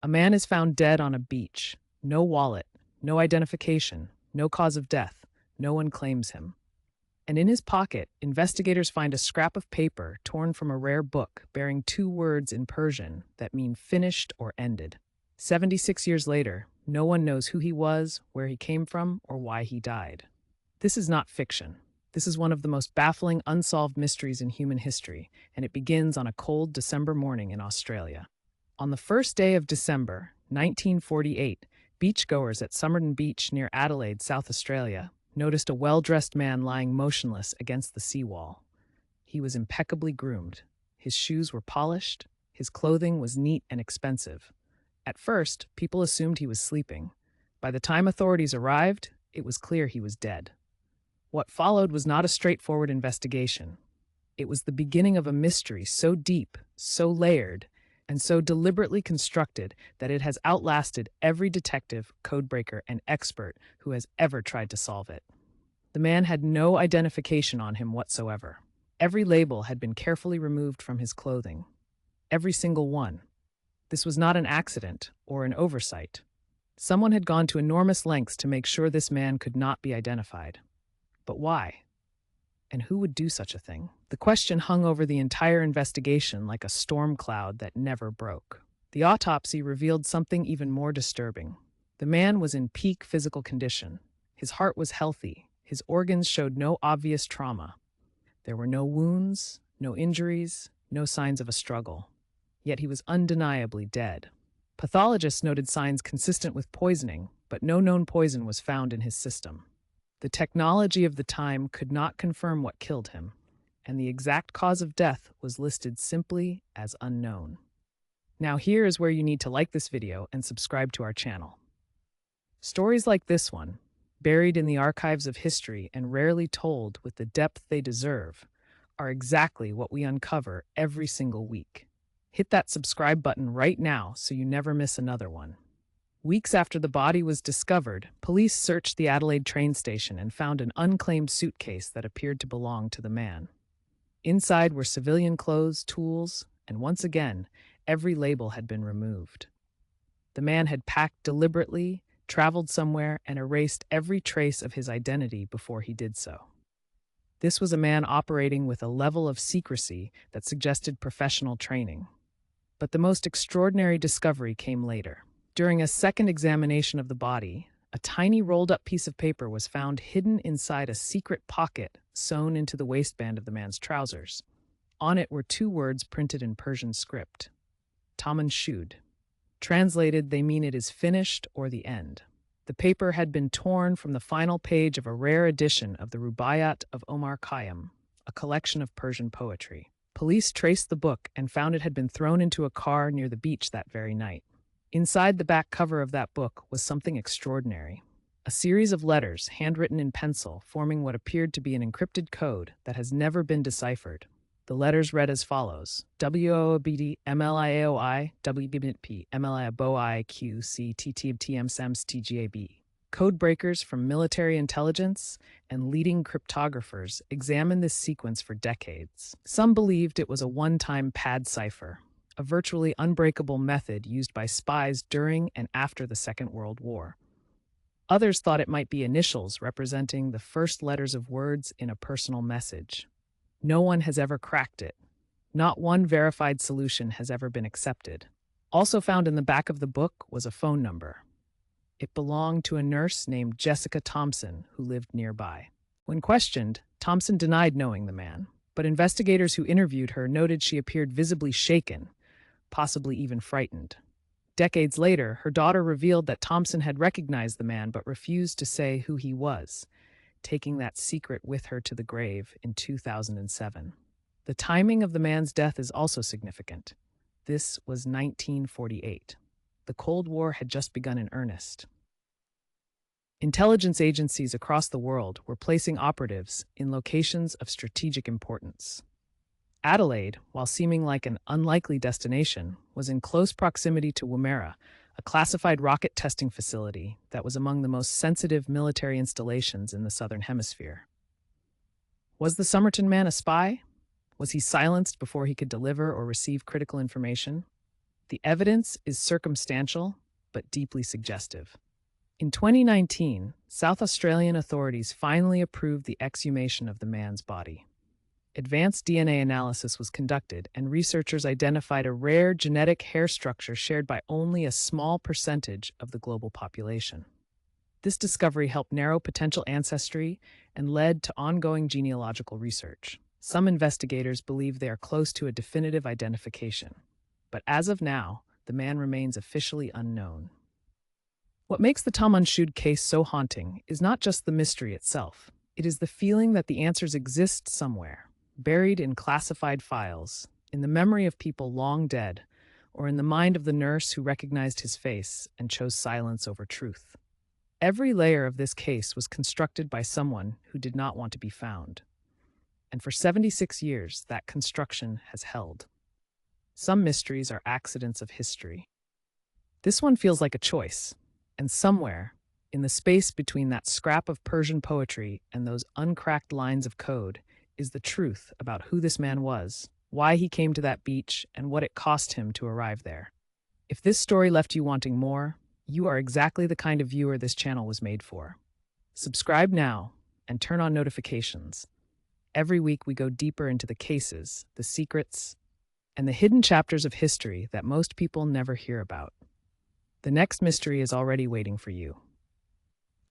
A man is found dead on a beach. No wallet, no identification, no cause of death. No one claims him. And in his pocket, investigators find a scrap of paper torn from a rare book bearing two words in Persian that mean finished or ended. 76 years later, no one knows who he was, where he came from, or why he died. This is not fiction. This is one of the most baffling unsolved mysteries in human history, and it begins on a cold December morning in Australia. On the first day of December, 1948, beachgoers at Somerton Beach near Adelaide, South Australia, noticed a well-dressed man lying motionless against the seawall. He was impeccably groomed. His shoes were polished. His clothing was neat and expensive. At first, people assumed he was sleeping. By the time authorities arrived, it was clear he was dead. What followed was not a straightforward investigation. It was the beginning of a mystery so deep, so layered, and so deliberately constructed that it has outlasted every detective, codebreaker, and expert who has ever tried to solve it. The man had no identification on him whatsoever. Every label had been carefully removed from his clothing. Every single one. This was not an accident or an oversight. Someone had gone to enormous lengths to make sure this man could not be identified. But why? And who would do such a thing? The question hung over the entire investigation like a storm cloud that never broke. The autopsy revealed something even more disturbing. The man was in peak physical condition. His heart was healthy. His organs showed no obvious trauma. There were no wounds, no injuries, no signs of a struggle. Yet he was undeniably dead. Pathologists noted signs consistent with poisoning, but no known poison was found in his system. The technology of the time could not confirm what killed him, and the exact cause of death was listed simply as unknown. Now here is where you need to like this video and subscribe to our channel. Stories like this one, buried in the archives of history and rarely told with the depth they deserve, are exactly what we uncover every single week. Hit that subscribe button right now so you never miss another one. Weeks after the body was discovered, police searched the Adelaide train station and found an unclaimed suitcase that appeared to belong to the man. Inside were civilian clothes, tools, and once again, every label had been removed. The man had packed deliberately, traveled somewhere, and erased every trace of his identity before he did so. This was a man operating with a level of secrecy that suggested professional training. But the most extraordinary discovery came later. During a second examination of the body, a tiny rolled-up piece of paper was found hidden inside a secret pocket sewn into the waistband of the man's trousers. On it were two words printed in Persian script, "Taman Shud." Translated, they mean it is finished or the end. The paper had been torn from the final page of a rare edition of the Rubaiyat of Omar Khayyam, a collection of Persian poetry. Police traced the book and found it had been thrown into a car near the beach that very night. Inside the back cover of that book was something extraordinary. A series of letters, handwritten in pencil, forming what appeared to be an encrypted code that has never been deciphered. The letters read as follows: WOBD MLIAOI WBP MLIABOI QCTTMSAMS TGAB. Codebreakers from military intelligence and leading cryptographers examined this sequence for decades. Some believed it was a one-time pad cipher, a virtually unbreakable method used by spies during and after the Second World War. Others thought it might be initials representing the first letters of words in a personal message. No one has ever cracked it. Not one verified solution has ever been accepted. Also found in the back of the book was a phone number. It belonged to a nurse named Jessica Thompson who lived nearby. When questioned, Thompson denied knowing the man, but investigators who interviewed her noted she appeared visibly shaken, possibly even frightened. Decades later, her daughter revealed that Thompson had recognized the man but refused to say who he was, taking that secret with her to the grave in 2007. The timing of the man's death is also significant. This was 1948. The Cold War had just begun in earnest. Intelligence agencies across the world were placing operatives in locations of strategic importance. Adelaide, while seeming like an unlikely destination, was in close proximity to Woomera, a classified rocket testing facility that was among the most sensitive military installations in the Southern Hemisphere. Was the Somerton Man a spy? Was he silenced before he could deliver or receive critical information? The evidence is circumstantial, but deeply suggestive. In 2019, South Australian authorities finally approved the exhumation of the man's body. Advanced DNA analysis was conducted, and researchers identified a rare genetic hair structure shared by only a small percentage of the global population. This discovery helped narrow potential ancestry and led to ongoing genealogical research. Some investigators believe they are close to a definitive identification, but as of now, the man remains officially unknown. What makes the Tamanshud case so haunting is not just the mystery itself. It is the feeling that the answers exist somewhere, buried in classified files, in the memory of people long dead, or in the mind of the nurse who recognized his face and chose silence over truth. Every layer of this case was constructed by someone who did not want to be found. And for 76 years, that construction has held. Some mysteries are accidents of history. This one feels like a choice, and somewhere, in the space between that scrap of Persian poetry and those uncracked lines of code, is the truth about who this man was, why he came to that beach, and what it cost him to arrive there. If this story left you wanting more, you are exactly the kind of viewer this channel was made for. Subscribe now and turn on notifications. Every week we go deeper into the cases, the secrets, and the hidden chapters of history that most people never hear about. The next mystery is already waiting for you.